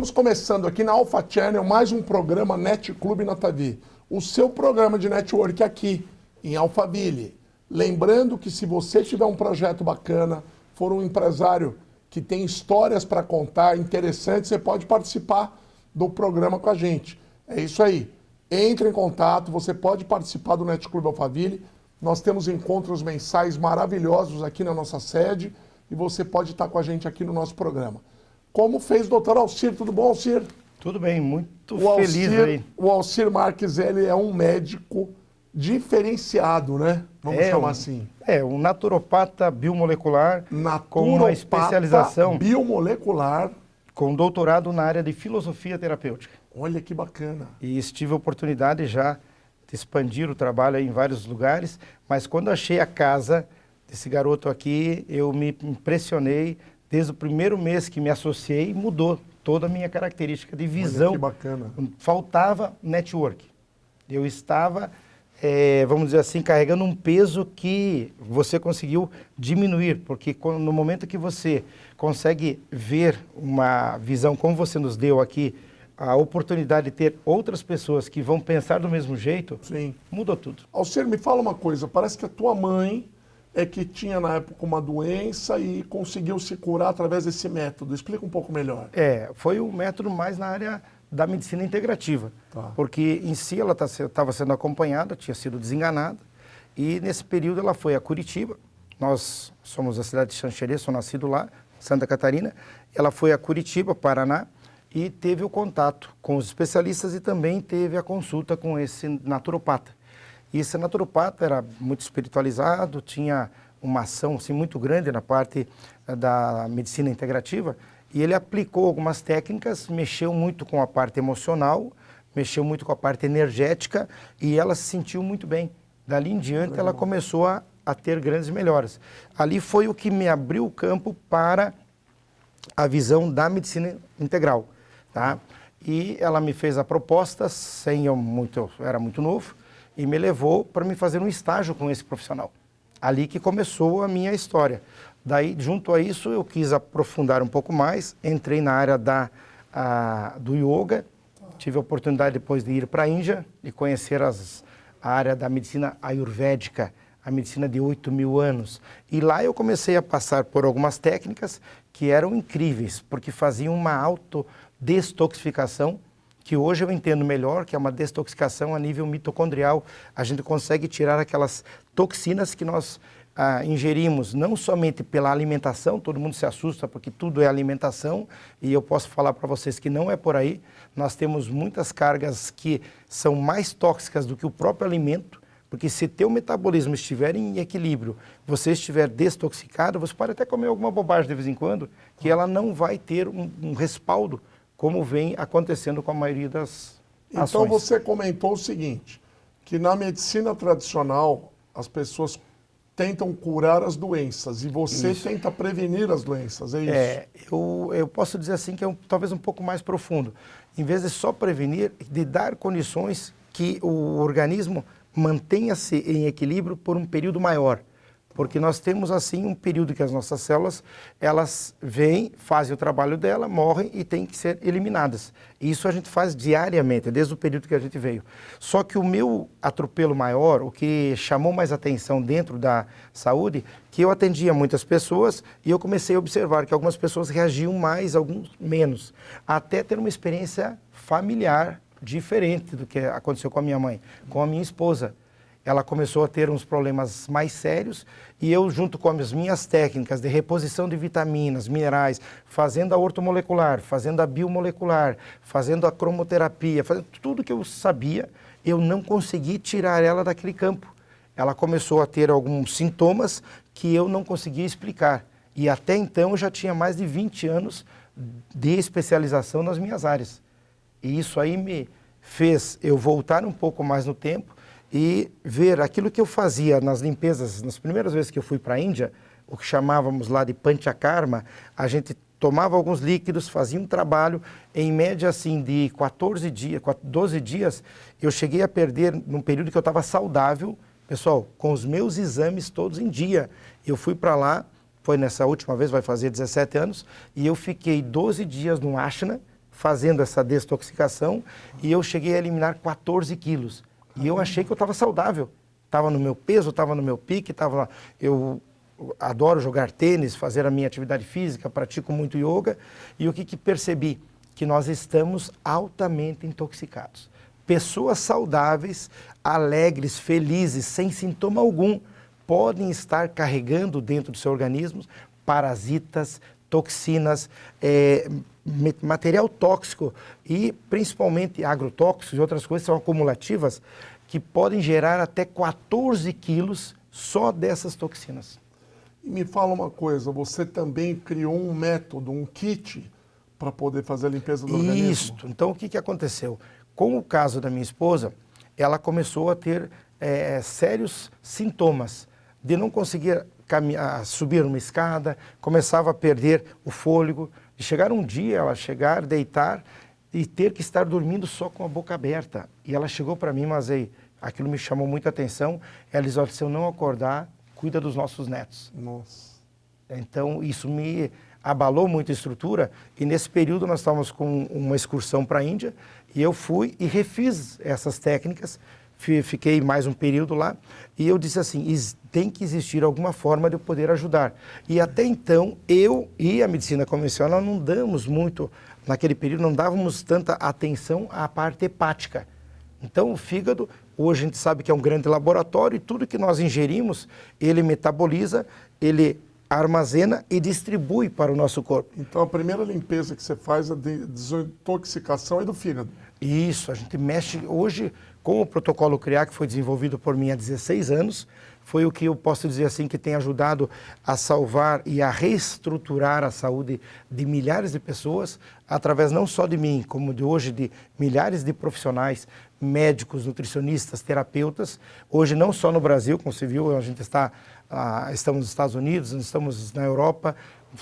Estamos começando aqui na Alpha Channel mais um programa Net Clube Natavi, o seu programa de network aqui em Alphaville. Lembrando que se você tiver um projeto bacana, for um empresário que tem histórias para contar, interessantes, você pode participar do programa com a gente. É isso aí. Entre em contato, você pode participar do Net Clube Alphaville. Nós temos encontros mensais maravilhosos aqui na nossa sede e você pode estar com a gente aqui no nosso programa. Como fez o doutor Alcir, tudo bom, Alcir? Tudo bem, muito feliz aí. O Alcir Marques, ele é um médico diferenciado, né? Vamos chamar assim. Um naturopata biomolecular com uma especialização biomolecular. Com doutorado na área de filosofia terapêutica. Olha que bacana. E tive a oportunidade já de expandir o trabalho aí em vários lugares, mas quando achei a casa desse garoto aqui, eu me impressionei. Desde o primeiro mês que me associei, mudou toda a minha característica de visão. Olha que bacana. Faltava network. Eu estava, vamos dizer assim, carregando um peso que você conseguiu diminuir, porque no momento que você consegue ver uma visão como você nos deu aqui, a oportunidade de ter outras pessoas que vão pensar do mesmo jeito, sim, mudou tudo. Alcir, me fala uma coisa, parece que a tua mãe é que tinha na época uma doença e conseguiu se curar através desse método. Explica um pouco melhor. Foi um método mais na área da medicina integrativa, tá, porque em si ela estava sendo acompanhada, tinha sido desenganada, e nesse período ela foi a Curitiba. Nós somos da cidade de Xanxerê, sou nascido lá, Santa Catarina. Ela foi a Curitiba, Paraná, e teve o contato com os especialistas e também teve a consulta com esse naturopata. E esse naturopata era muito espiritualizado, tinha uma ação assim, muito grande na parte da medicina integrativa, e ele aplicou algumas técnicas, mexeu muito com a parte emocional, mexeu muito com a parte energética, e ela se sentiu muito bem. Dali em diante ela começou a ter grandes melhoras. Ali foi o que me abriu o campo para a visão da medicina integral, tá? E ela me fez a proposta, era muito novo, e me levou para me fazer um estágio com esse profissional. Ali que começou a minha história. Daí, junto a isso, eu quis aprofundar um pouco mais, entrei na área do yoga, tive a oportunidade depois de ir para a Índia e conhecer a área da medicina ayurvédica, a medicina de 8.000 anos. E lá eu comecei a passar por algumas técnicas que eram incríveis, porque faziam uma autodetoxificação, que hoje eu entendo melhor, que é uma detoxificação a nível mitocondrial. A gente consegue tirar aquelas toxinas que nós ingerimos, não somente pela alimentação, todo mundo se assusta porque tudo é alimentação, e eu posso falar para vocês que não é por aí. Nós temos muitas cargas que são mais tóxicas do que o próprio alimento, porque se teu metabolismo estiver em equilíbrio, você estiver destoxicado, você pode até comer alguma bobagem de vez em quando, que ela não vai ter um respaldo, como vem acontecendo com a maioria das ações. Então você comentou o seguinte, que na medicina tradicional as pessoas tentam curar as doenças e você tenta prevenir as doenças, é isso? Eu posso dizer assim que é talvez um pouco mais profundo. Em vez de só prevenir, de dar condições que o organismo mantenha-se em equilíbrio por um período maior. Porque nós temos, assim, um período que as nossas células, elas vêm, fazem o trabalho dela, morrem e têm que ser eliminadas. E isso a gente faz diariamente, desde o período que a gente veio. Só que o meu atropelo maior, o que chamou mais atenção dentro da saúde, que eu atendia muitas pessoas e eu comecei a observar que algumas pessoas reagiam mais, alguns menos. Até ter uma experiência familiar diferente do que aconteceu com a minha mãe, com a minha esposa. Ela começou a ter uns problemas mais sérios e eu, junto com as minhas técnicas de reposição de vitaminas, minerais, fazendo a ortomolecular, fazendo a biomolecular, fazendo a cromoterapia, fazendo tudo que eu sabia, eu não consegui tirar ela daquele campo. Ela começou a ter alguns sintomas que eu não conseguia explicar. E até então eu já tinha mais de 20 anos de especialização nas minhas áreas. E isso aí me fez eu voltar um pouco mais no tempo e ver aquilo que eu fazia nas limpezas, nas primeiras vezes que eu fui para a Índia, o que chamávamos lá de panchakarma, a gente tomava alguns líquidos, fazia um trabalho, em média assim de 12 dias, eu cheguei a perder, num período que eu estava saudável, pessoal, com os meus exames todos em dia. Eu fui para lá, foi nessa última vez, vai fazer 17 anos, e eu fiquei 12 dias no ashana, fazendo essa desintoxicação e eu cheguei a eliminar 14 quilos. E eu achei que eu estava saudável. Estava no meu peso, estava no meu pique, eu adoro jogar tênis, fazer a minha atividade física, pratico muito yoga. E o que percebi? Que nós estamos altamente intoxicados. Pessoas saudáveis, alegres, felizes, sem sintoma algum, podem estar carregando dentro do seu organismo parasitas, toxinas, material tóxico e principalmente agrotóxicos e outras coisas são acumulativas que podem gerar até 14 quilos só dessas toxinas. E me fala uma coisa, você também criou um método, um kit para poder fazer a limpeza do organismo? Isso. Então, o que aconteceu? Com o caso da minha esposa, ela começou a ter sérios sintomas de não conseguir subir uma escada, começava a perder o fôlego, de chegar um dia, ela chegar, deitar e ter que estar dormindo só com a boca aberta. E ela chegou para mim, mas aí, aquilo me chamou muita atenção, ela disse, olha, se eu não acordar, cuida dos nossos netos. Nossa. Então, isso me abalou muito a estrutura e nesse período nós estávamos com uma excursão para a Índia e eu fui e refiz essas técnicas, fiquei mais um período lá e eu disse assim, tem que existir alguma forma de eu poder ajudar. E até então, eu e a medicina convencional não damos muito, naquele período não dávamos tanta atenção à parte hepática. Então o fígado, hoje a gente sabe que é um grande laboratório e tudo que nós ingerimos, ele metaboliza, ele armazena e distribui para o nosso corpo. Então a primeira limpeza que você faz é de desintoxicação é do fígado. Isso, a gente mexe hoje com o protocolo CREA, que foi desenvolvido por mim há 16 anos, foi o que eu posso dizer assim que tem ajudado a salvar e a reestruturar a saúde de milhares de pessoas, através não só de mim, como de hoje de milhares de profissionais, médicos, nutricionistas, terapeutas. Hoje não só no Brasil, como você viu, a gente estamos nos Estados Unidos, estamos na Europa,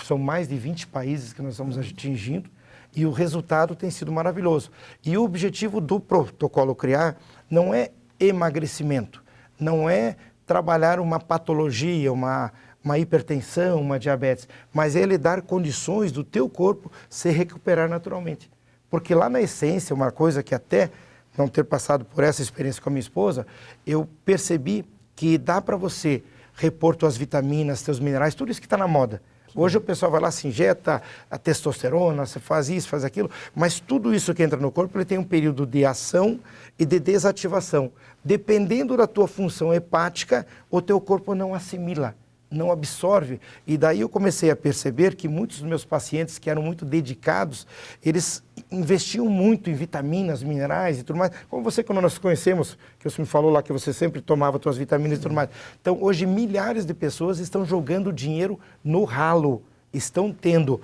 são mais de 20 países que nós estamos atingindo. E o resultado tem sido maravilhoso. E o objetivo do protocolo CREA não é emagrecimento, não é trabalhar uma patologia, uma hipertensão, uma diabetes, mas é ele dar condições do teu corpo se recuperar naturalmente. Porque lá na essência, uma coisa que até não ter passado por essa experiência com a minha esposa, eu percebi que dá para você repor tuas vitaminas, teus minerais, tudo isso que está na moda. Hoje o pessoal vai lá, se injeta a testosterona, você faz isso, faz aquilo, mas tudo isso que entra no corpo, ele tem um período de ação e de desativação. Dependendo da tua função hepática, o teu corpo não assimila, não absorve. E daí eu comecei a perceber que muitos dos meus pacientes que eram muito dedicados, eles investiam muito em vitaminas, minerais e tudo mais. Como você, quando nós conhecemos, que você me falou lá que você sempre tomava suas vitaminas e tudo mais. Então, hoje, milhares de pessoas estão jogando dinheiro no ralo. Estão tendo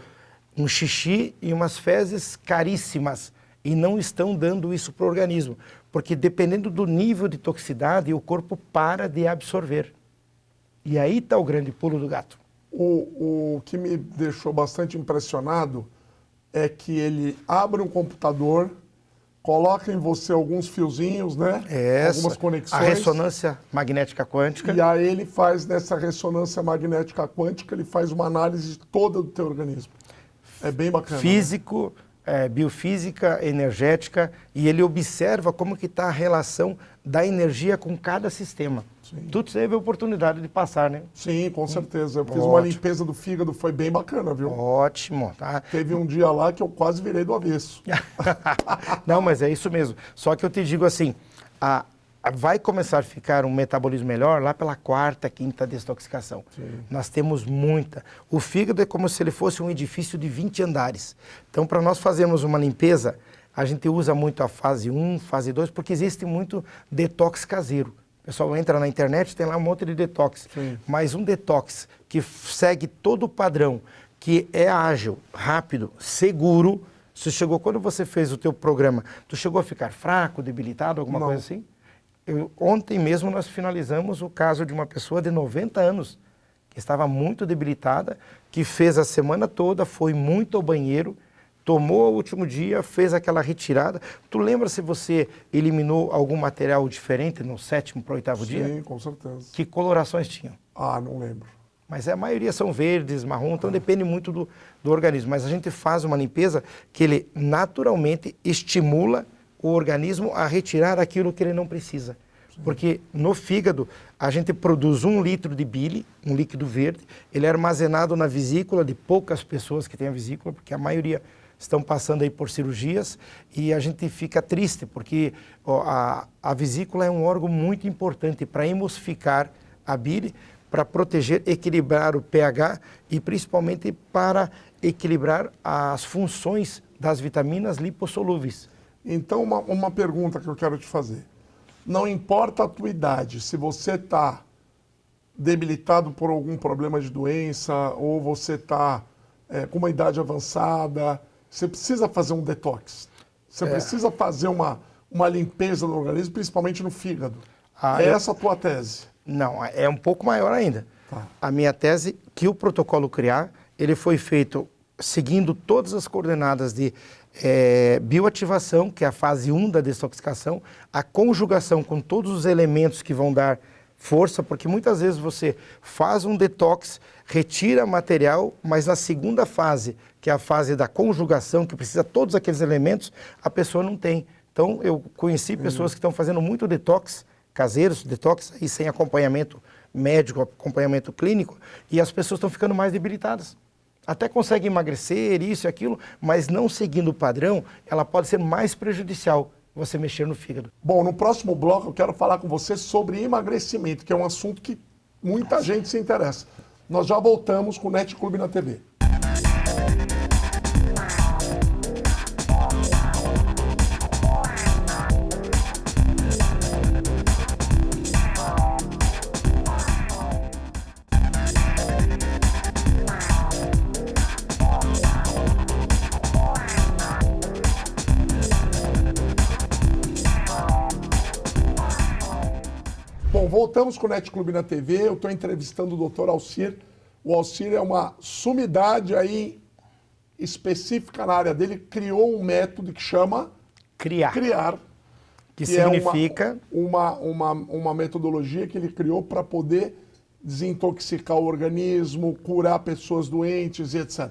um xixi e umas fezes caríssimas e não estão dando isso para o organismo. Porque dependendo do nível de toxicidade, o corpo para de absorver. E aí está o grande pulo do gato. O que me deixou bastante impressionado é que ele abre um computador, coloca em você alguns fiozinhos, né? Algumas conexões. A ressonância magnética quântica. E aí ele faz, nessa ressonância magnética quântica, ele faz uma análise toda do teu organismo. É bem bacana. Físico, biofísica, energética, e ele observa como que está a relação da energia com cada sistema. Sim. Tu teve a oportunidade de passar, né? Sim, com certeza. Eu fiz uma limpeza do fígado, foi bem bacana, viu? Ótimo. Tá? Teve um dia lá que eu quase virei do avesso. Não, mas é isso mesmo. Só que eu te digo assim, vai começar a ficar um metabolismo melhor lá pela 4ª, 5ª desintoxicação. Sim. Nós temos muita. O fígado é como se ele fosse um edifício de 20 andares. Então, para nós fazermos uma limpeza, a gente usa muito a fase 1, fase 2, porque existe muito detox caseiro. O pessoal entra na internet, tem lá um monte de detox. Sim. Mas um detox que segue todo o padrão, que é ágil, rápido, seguro. Quando você fez o teu programa, tu chegou a ficar fraco, debilitado, alguma coisa assim? Ontem mesmo nós finalizamos o caso de uma pessoa de 90 anos, que estava muito debilitada, que fez a semana toda, foi muito ao banheiro, tomou o último dia, fez aquela retirada. Tu lembra se você eliminou algum material diferente no 7º para o 8º dia? Sim, com certeza. Que colorações tinham? Ah, não lembro. Mas a maioria são verdes, marrom, então depende muito do organismo. Mas a gente faz uma limpeza que ele naturalmente estimula o organismo a retirar aquilo que ele não precisa. Porque no fígado a gente produz 1 litro de bile, um líquido verde, ele é armazenado na vesícula de poucas pessoas que têm a vesícula, porque a maioria estão passando aí por cirurgias e a gente fica triste, porque a vesícula é um órgão muito importante para emulsificar a bile, para proteger, equilibrar o pH e principalmente para equilibrar as funções das vitaminas lipossolúveis. Então, uma pergunta que eu quero te fazer. Não importa a tua idade, se você está debilitado por algum problema de doença ou você está com uma idade avançada, você precisa fazer um detox. Você precisa fazer uma limpeza do organismo, principalmente no fígado. Essa a tua tese? Não, é um pouco maior ainda. Tá. A minha tese que o protocolo CRIAR, ele foi feito seguindo todas as coordenadas de bioativação, que é a fase 1 da desintoxicação, a conjugação com todos os elementos que vão dar força, porque muitas vezes você faz um detox, retira material, mas na segunda fase, que é a fase da conjugação, que precisa de todos aqueles elementos, a pessoa não tem. Então, eu conheci pessoas que estão fazendo muito detox, caseiros, detox, e sem acompanhamento médico, acompanhamento clínico, e as pessoas estão ficando mais debilitadas. Até consegue emagrecer, isso e aquilo, mas não seguindo o padrão, ela pode ser mais prejudicial você mexer no fígado. Bom, no próximo bloco eu quero falar com você sobre emagrecimento, que é um assunto que muita gente se interessa. Nós já voltamos com o NET Clube na TV. Bom, voltamos com o NET Clube na TV. Eu estou entrevistando o Dr. Alcir. O Alcir é uma sumidade aí específica na área dele. Criou um método que chama CRIAR. Que significa? É uma metodologia que ele criou para poder desintoxicar o organismo, curar pessoas doentes e etc.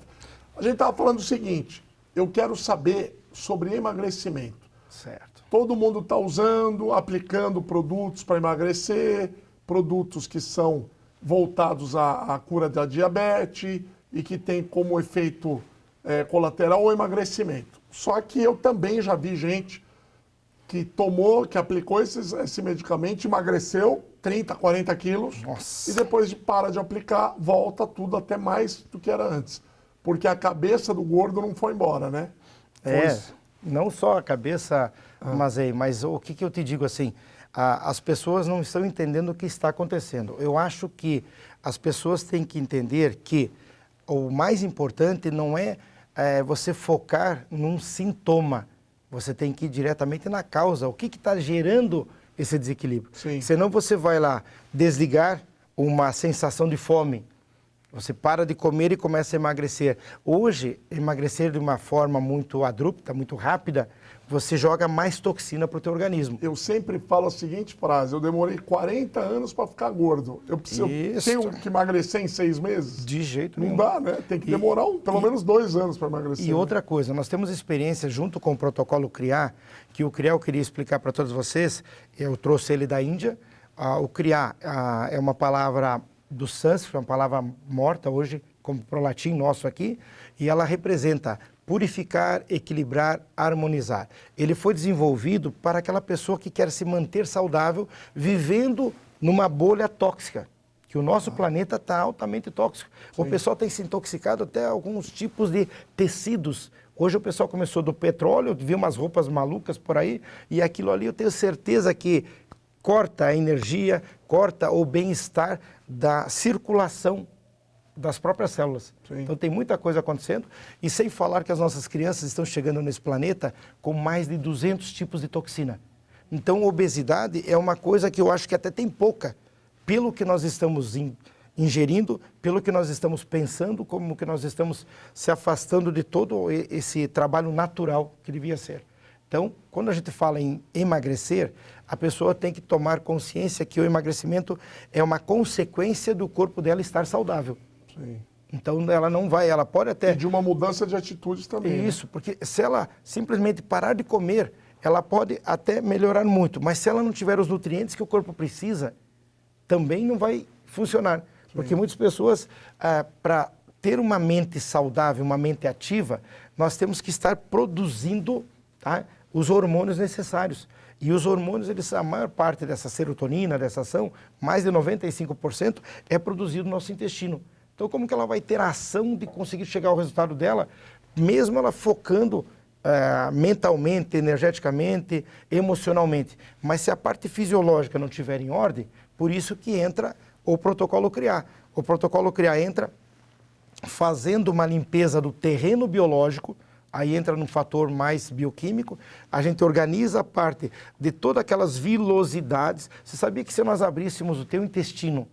A gente estava falando o seguinte, eu quero saber sobre emagrecimento. Certo. Todo mundo está usando, aplicando produtos para emagrecer, produtos que são voltados à cura da diabetes e que tem como efeito colateral o emagrecimento. Só que eu também já vi gente que tomou, que aplicou esse medicamento, emagreceu 30, 40 quilos. Nossa. E depois para de aplicar, volta tudo até mais do que era antes. Porque a cabeça do gordo não foi embora, né? Não só a cabeça, mas o que eu te digo assim, as pessoas não estão entendendo o que está acontecendo. Eu acho que as pessoas têm que entender que o mais importante não é você focar num sintoma, você tem que ir diretamente na causa, o que está gerando esse desequilíbrio. Sim. Senão você vai lá desligar uma sensação de fome, você para de comer e começa a emagrecer. Hoje, emagrecer de uma forma muito abrupta, muito rápida, você joga mais toxina para o teu organismo. Eu sempre falo a seguinte frase, eu demorei 40 anos para ficar gordo. Eu tenho que emagrecer em 6 meses? De jeito Não nenhum. dá, né? Tem que demorar pelo menos 2 anos para emagrecer. E outra coisa, nós temos experiência junto com o protocolo CRIAR, que o CRIAR eu queria explicar para todos vocês, eu trouxe ele da Índia. O CRIAR é uma palavra do sânscrito, uma palavra morta hoje, como pro latim nosso aqui, e ela representa purificar, equilibrar, harmonizar. Ele foi desenvolvido para aquela pessoa que quer se manter saudável, vivendo numa bolha tóxica, que o nosso planeta está altamente tóxico. Sim. O pessoal tem se intoxicado até alguns tipos de tecidos. Hoje o pessoal começou do petróleo, eu vi umas roupas malucas por aí, e aquilo ali eu tenho certeza que corta a energia, corta o bem-estar da circulação das próprias células. Sim. Então tem muita coisa acontecendo, e sem falar que as nossas crianças estão chegando nesse planeta com mais de 200 tipos de toxina. Então obesidade é uma coisa que eu acho que até tem pouca, pelo que nós estamos ingerindo, pelo que nós estamos pensando, como que nós estamos se afastando de todo esse trabalho natural que devia ser. Então, quando a gente fala em emagrecer, a pessoa tem que tomar consciência que o emagrecimento é uma consequência do corpo dela estar saudável. Sim. Então, ela não vai, ela pode até... E de uma mudança de atitudes também. Isso, porque se ela simplesmente parar de comer, ela pode até melhorar muito, mas se ela não tiver os nutrientes que o corpo precisa, também não vai funcionar. Sim. Porque muitas pessoas, para ter uma mente saudável, uma mente ativa, nós temos que estar produzindo, tá, os hormônios necessários. E os hormônios, a maior parte dessa serotonina, dessa ação, mais de 95%, é produzido no nosso intestino. Então, como que ela vai ter a ação de conseguir chegar ao resultado dela, mesmo ela focando mentalmente, energeticamente, emocionalmente? Mas se a parte fisiológica não estiver em ordem, por isso que entra o protocolo CRIAR. O protocolo CRIAR entra fazendo uma limpeza do terreno biológico, aí entra num fator mais bioquímico, a gente organiza a parte de todas aquelas vilosidades. Você sabia que se nós abríssemos o teu intestino,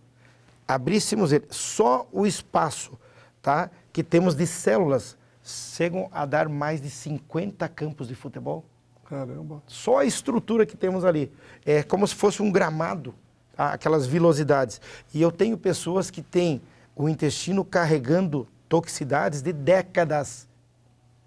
abríssemos ele, só o espaço, tá, que temos de células, chegam a dar mais de 50 campos de futebol? Caramba. Só a estrutura que temos ali. É como se fosse um gramado, tá, aquelas vilosidades. E eu tenho pessoas que têm o intestino carregando toxicidades de décadas,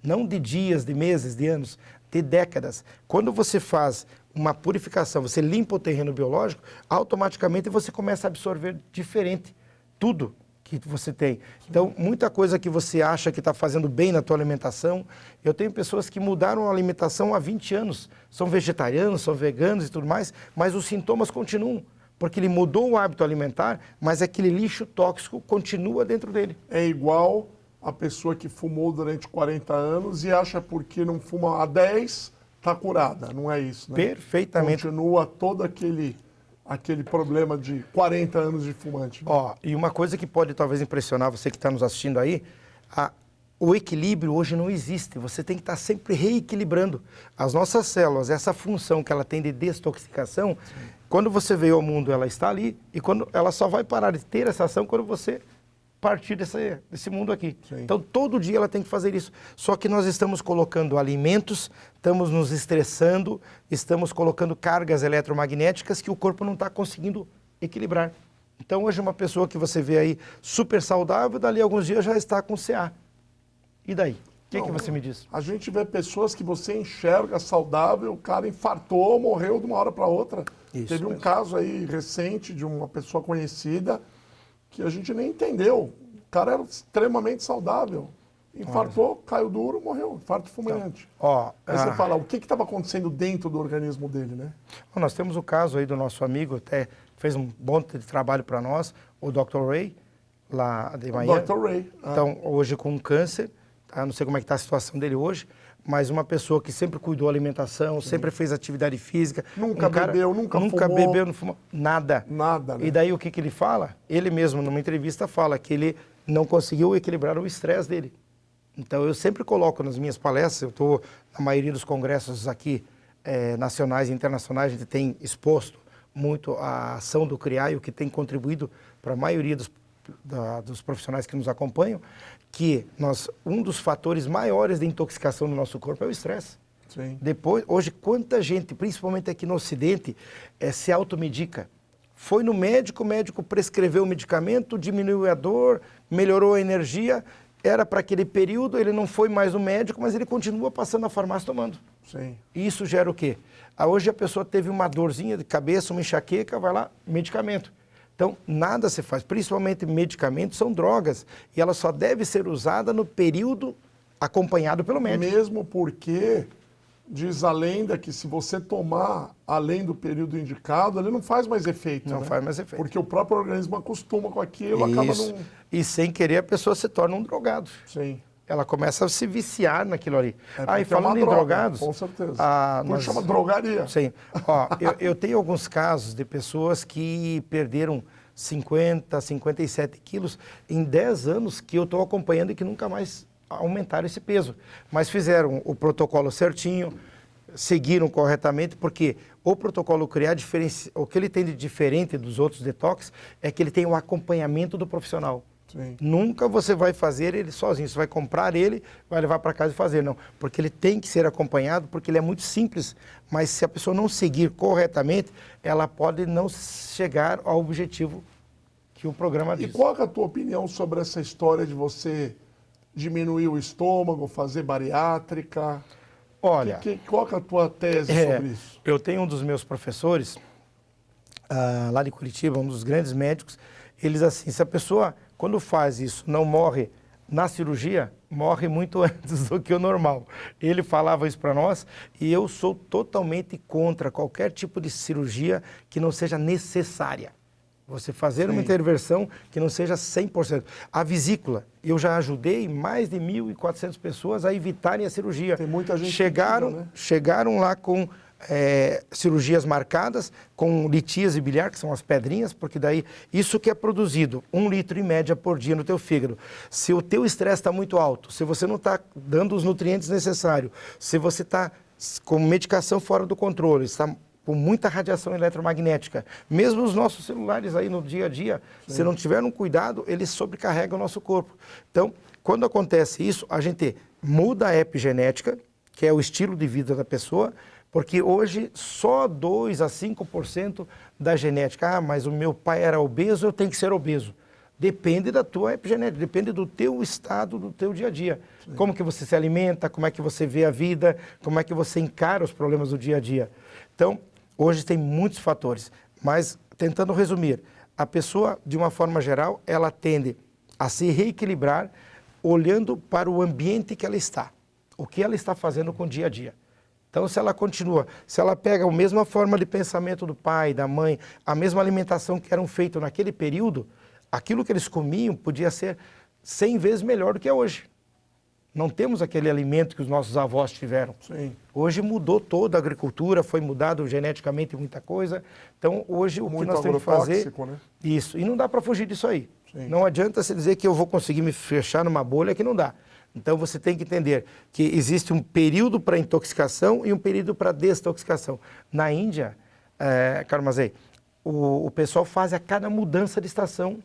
não de dias, de meses, de anos, de décadas. Quando você faz uma purificação, você limpa o terreno biológico, automaticamente você começa a absorver diferente tudo que você tem. Então, muita coisa que você acha que está fazendo bem na tua alimentação, eu tenho pessoas que mudaram a alimentação há 20 anos, são vegetarianos, são veganos e tudo mais, mas os sintomas continuam, porque ele mudou o hábito alimentar, mas aquele lixo tóxico continua dentro dele. É igual a pessoa que fumou durante 40 anos e acha porque não fuma há 10, está curada. Não é isso, né? Perfeitamente. Continua todo aquele problema de 40 anos de fumante. Né? Ó, e uma coisa que pode talvez impressionar você que está nos assistindo aí, o equilíbrio hoje não existe. Você tem que estar sempre reequilibrando. As nossas células, essa função que ela tem de desintoxicação, quando você veio ao mundo, ela está ali, e quando ela só vai parar de ter essa ação quando você partir desse mundo aqui. Sim. Então, todo dia ela tem que fazer isso. Só que nós estamos colocando alimentos, estamos nos estressando, estamos colocando cargas eletromagnéticas que o corpo não está conseguindo equilibrar. Então, hoje uma pessoa que você vê aí super saudável, dali a alguns dias já está com CA. E daí? O que você me diz? A gente vê pessoas que você enxerga saudável, o cara infartou, morreu de uma hora para outra. Isso, teve um caso aí recente de uma pessoa conhecida que a gente nem entendeu. O cara era extremamente saudável. Infartou, caiu duro, morreu. Infarto fulminante. Aí você fala, o que estava acontecendo dentro do organismo dele, né? Nós temos o caso aí do nosso amigo, até fez um bom trabalho para nós, o Dr. Ray, lá de Miami. Dr. Ray. Então, hoje com câncer, não sei como é que está a situação dele hoje, mas uma pessoa que sempre cuidou da alimentação, sempre fez atividade física. Nunca bebeu, nunca fumou. Nunca bebeu, não fumou, nada. Nada, né? E daí o que ele fala? Ele mesmo, numa entrevista, fala que ele não conseguiu equilibrar o estresse dele. Então, eu sempre coloco nas minhas palestras, eu estou na maioria dos congressos aqui, nacionais e internacionais, a gente tem exposto muito a ação do CRIAR e o que tem contribuído para a maioria dos profissionais que nos acompanham, que um dos fatores maiores de intoxicação no nosso corpo é o estresse. Sim. Depois, hoje, quanta gente, principalmente aqui no Ocidente, se automedica. Foi no médico, o médico prescreveu o medicamento, diminuiu a dor, melhorou a energia, era para aquele período, ele não foi mais no médico, mas ele continua passando na farmácia tomando. Sim. E isso gera o quê? Hoje a pessoa teve uma dorzinha de cabeça, uma enxaqueca, vai lá, medicamento. Então, nada se faz, principalmente medicamentos são drogas, e ela só deve ser usada no período acompanhado pelo médico. Mesmo porque diz a lenda que se você tomar além do período indicado, ele não faz mais efeito. Não faz mais efeito. Porque o próprio organismo acostuma com aquilo, acaba não... E sem querer a pessoa se torna um drogado. Sim. Ela começa a se viciar naquilo ali. E falando em drogados... Com certeza. Nós... chama drogaria. Sim. Eu tenho alguns casos de pessoas que perderam 50, 57 quilos em 10 anos que eu estou acompanhando e que nunca mais aumentaram esse peso. Mas fizeram o protocolo certinho, seguiram corretamente, porque o protocolo CRIAR, o que ele tem de diferente dos outros detox é que ele tem um acompanhamento do profissional. Sim. Nunca você vai fazer ele sozinho, você vai comprar ele, vai levar para casa e fazer, não. Porque ele tem que ser acompanhado, porque ele é muito simples, mas se a pessoa não seguir corretamente, ela pode não chegar ao objetivo que o programa diz. E qual é a tua opinião sobre essa história de você diminuir o estômago, fazer bariátrica? Olha, Qual é a tua tese sobre isso? Eu tenho um dos meus professores, lá de Curitiba, um dos grandes médicos, eles assim, se a pessoa, quando faz isso, não morre na cirurgia, morre muito antes do que o normal. Ele falava isso para nós e eu sou totalmente contra qualquer tipo de cirurgia que não seja necessária. Você fazer uma intervenção que não seja 100%. A vesícula, eu já ajudei mais de 1.400 pessoas a evitarem a cirurgia. Tem muita gente chegaram lá com cirurgias marcadas, com litíase biliar, que são as pedrinhas, porque daí isso que é produzido 1 litro em média por dia no teu fígado. Se o teu estresse está muito alto, se você não está dando os nutrientes necessários, se você está com medicação fora do controle, está com muita radiação eletromagnética. Mesmo os nossos celulares aí no dia a dia, se não tiver um cuidado, eles sobrecarregam o nosso corpo. Então, quando acontece isso, a gente muda a epigenética, que é o estilo de vida da pessoa, porque hoje só 2 a 5% da genética. Ah, mas o meu pai era obeso, eu tenho que ser obeso. Depende da tua epigenética, depende do teu estado, do teu dia a dia. Sim. Como que você se alimenta, como é que você vê a vida, como é que você encara os problemas do dia a dia. Então, hoje tem muitos fatores, mas tentando resumir, a pessoa, de uma forma geral, ela tende a se reequilibrar olhando para o ambiente que ela está, o que ela está fazendo com o dia a dia. Então, se ela continua, se ela pega a mesma forma de pensamento do pai, da mãe, a mesma alimentação que eram feitas naquele período, aquilo que eles comiam podia ser 100 vezes melhor do que é hoje. Não temos aquele alimento que os nossos avós tiveram. Sim. Hoje mudou toda a agricultura, foi mudado geneticamente muita coisa. Então, hoje o que nós temos que fazer... Né? Isso. E não dá para fugir disso aí. Sim. Não adianta você dizer que eu vou conseguir me fechar numa bolha, que não dá. Então, você tem que entender que existe um período para intoxicação e um período para desintoxicação. Na Índia, Karmazei, o pessoal faz a cada mudança de estação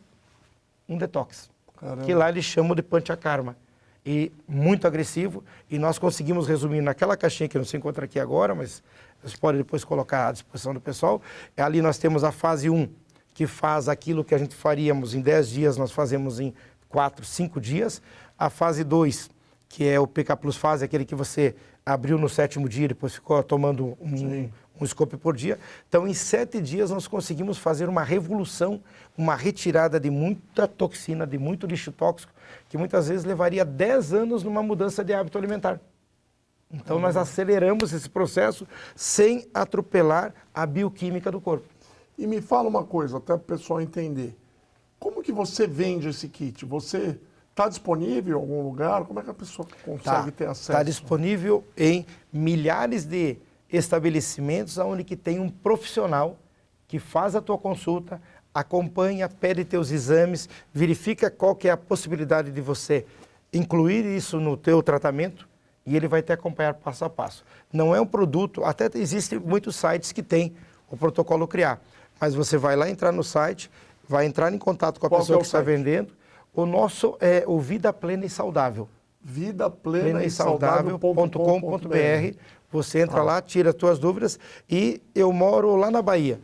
um detox. Caramba. Que lá eles chamam de panchakarma. E muito agressivo, e nós conseguimos resumir naquela caixinha que não se encontra aqui agora, mas você pode depois colocar à disposição do pessoal. Ali nós temos a fase 1, que faz aquilo que a gente faríamos em 10 dias, nós fazemos em 4, 5 dias. A fase 2, que é o PK Plus fase, aquele que você abriu no 7º dia, depois ficou tomando um scope por dia. Então, em 7 dias, nós conseguimos fazer uma revolução, uma retirada de muita toxina, de muito lixo tóxico, que muitas vezes levaria 10 anos numa mudança de hábito alimentar. Então, nós aceleramos esse processo sem atropelar a bioquímica do corpo. E me fala uma coisa, até para o pessoal entender. Como que você vende esse kit? Você está disponível em algum lugar? Como é que a pessoa consegue ter acesso? Está disponível em milhares de estabelecimentos onde que tem um profissional que faz a tua consulta, acompanha, pede teus exames, verifica qual que é a possibilidade de você incluir isso no teu tratamento e ele vai te acompanhar passo a passo. Não é um produto, até existem muitos sites que têm o protocolo criar, mas você vai lá entrar no site, vai entrar em contato com a pessoa que está vendendo. O nosso é o Vida Plena e Saudável. vidaplena-e-saudável.com.br. Você entra lá, tira as tuas dúvidas e eu moro lá na Bahia.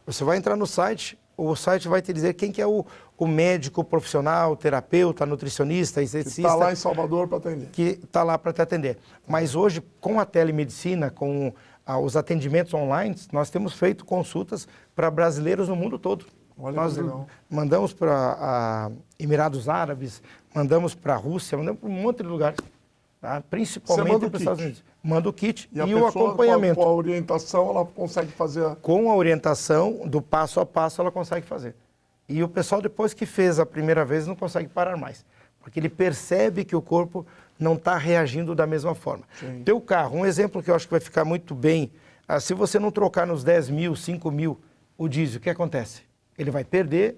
Você vai entrar no site, o site vai te dizer quem que é o médico, o profissional, o terapeuta, nutricionista, esteticista. Que está lá em Salvador para atender. Que está lá para te atender. Mas hoje, com a telemedicina, com os atendimentos online, nós temos feito consultas para brasileiros no mundo todo. Olha, nós mandamos para Emirados Árabes, mandamos para a Rússia, mandamos para um monte de lugares. Tá? Principalmente para os Estados Unidos. Manda o kit e o acompanhamento. Com a orientação, ela consegue fazer... Com a orientação, do passo a passo, ela consegue fazer. E o pessoal, depois que fez a primeira vez, não consegue parar mais. Porque ele percebe que o corpo não está reagindo da mesma forma. Sim. Teu carro, um exemplo que eu acho que vai ficar muito bem, se você não trocar nos 10 mil, 5 mil o diesel, o que acontece? Ele vai perder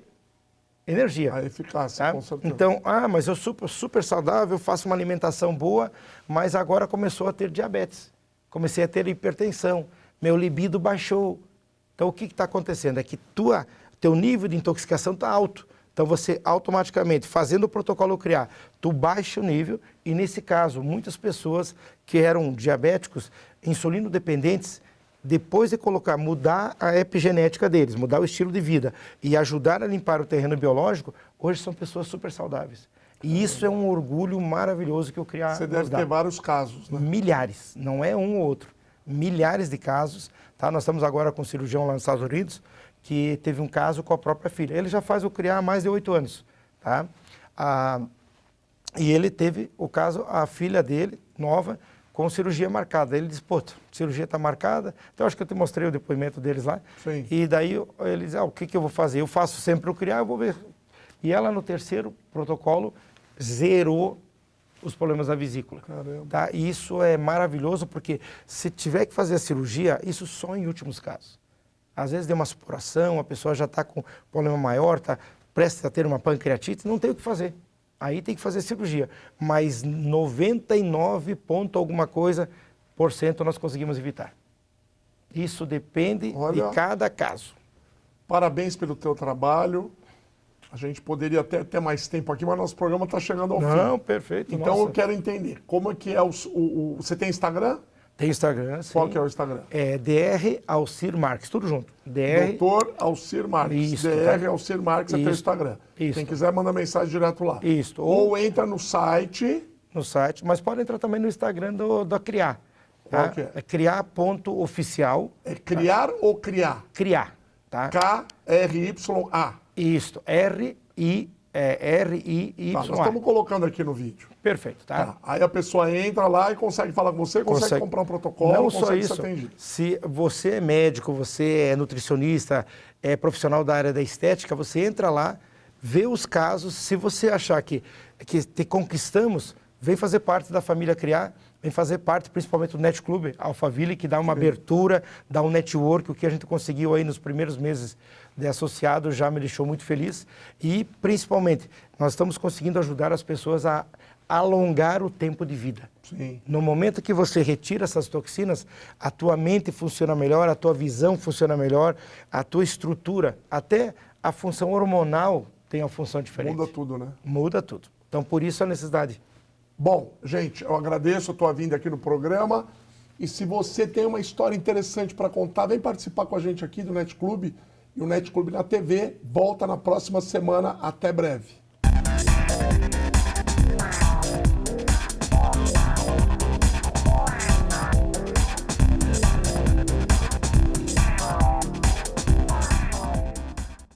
energia. A eficácia, tá? Com certeza. Então, mas eu super saudável, faço uma alimentação boa, mas agora começou a ter diabetes. Comecei a ter hipertensão, meu libido baixou. Então, o que está acontecendo? É que teu nível de intoxicação está alto. Então você automaticamente, fazendo o protocolo criar, tu baixa o nível e nesse caso, muitas pessoas que eram diabéticos, insulino dependentes, depois de colocar, mudar a epigenética deles, mudar o estilo de vida e ajudar a limpar o terreno biológico, hoje são pessoas super saudáveis. E isso é um orgulho maravilhoso que o criar. Você deve ter vários casos, né? Milhares, não é um ou outro. Milhares de casos, tá? Nós estamos agora com um cirurgião lá nos Estados Unidos que teve um caso com a própria filha. Ele já faz o criar há mais de 8 anos, tá? E ele teve o caso, a filha dele, nova, com cirurgia marcada. Ele disse, pô, cirurgia está marcada. Então, acho que eu te mostrei o depoimento deles lá. Sim. E daí ele disse, o que eu vou fazer? Eu faço sempre o criar, eu vou ver. E ela, no terceiro protocolo, zerou os problemas da vesícula. Caramba. Tá? E isso é maravilhoso, porque se tiver que fazer a cirurgia, isso só em últimos casos. Às vezes deu uma supuração, a pessoa já está com problema maior, está prestes a ter uma pancreatite, não tem o que fazer. Aí tem que fazer cirurgia. Mas 99 ponto alguma coisa por cento nós conseguimos evitar. Isso depende de cada caso. Parabéns pelo teu trabalho. A gente poderia até ter mais tempo aqui, mas nosso programa está chegando ao fim. Não, perfeito. Então eu quero entender, como é que é você tem Instagram? Tem Instagram, sim. Qual que é o Instagram? É Dr. Alcir Marques, tudo junto. Dr. Alcir Marques. Isso, Dr. tá? Alcir Marques é teu Instagram. Isso. Quem quiser manda mensagem direto lá. Isso. Ou entra no site. No site, mas pode entrar também no Instagram da Criar. Tá? Qual que é? É criar.oficial. É criar ou criar? Criar, tá? K-R-Y-A. Isso, R-I-Y-A. Tá, nós estamos colocando aqui no vídeo. Perfeito, tá? Tá. Aí a pessoa entra lá e consegue falar com você, consegue comprar um protocolo, não consegue só isso, ser atendido. se você é médico, você é nutricionista, é profissional da área da estética, você entra lá, vê os casos, se você achar que te conquistamos, vem fazer parte da família Criar, vem fazer parte principalmente do Net Club Alphaville, que dá uma abertura, dá um network, o que a gente conseguiu aí nos primeiros meses de associado já me deixou muito feliz e principalmente nós estamos conseguindo ajudar as pessoas a alongar o tempo de vida. Sim. No momento que você retira essas toxinas, a tua mente funciona melhor, a tua visão funciona melhor, a tua estrutura, até a função hormonal tem uma função diferente. Muda tudo, né? Muda tudo. Então, por isso a necessidade. Bom, gente, eu agradeço a tua vinda aqui no programa. E se você tem uma história interessante para contar, vem participar com a gente aqui do Net Club. E o Net Club na TV volta na próxima semana. Até breve.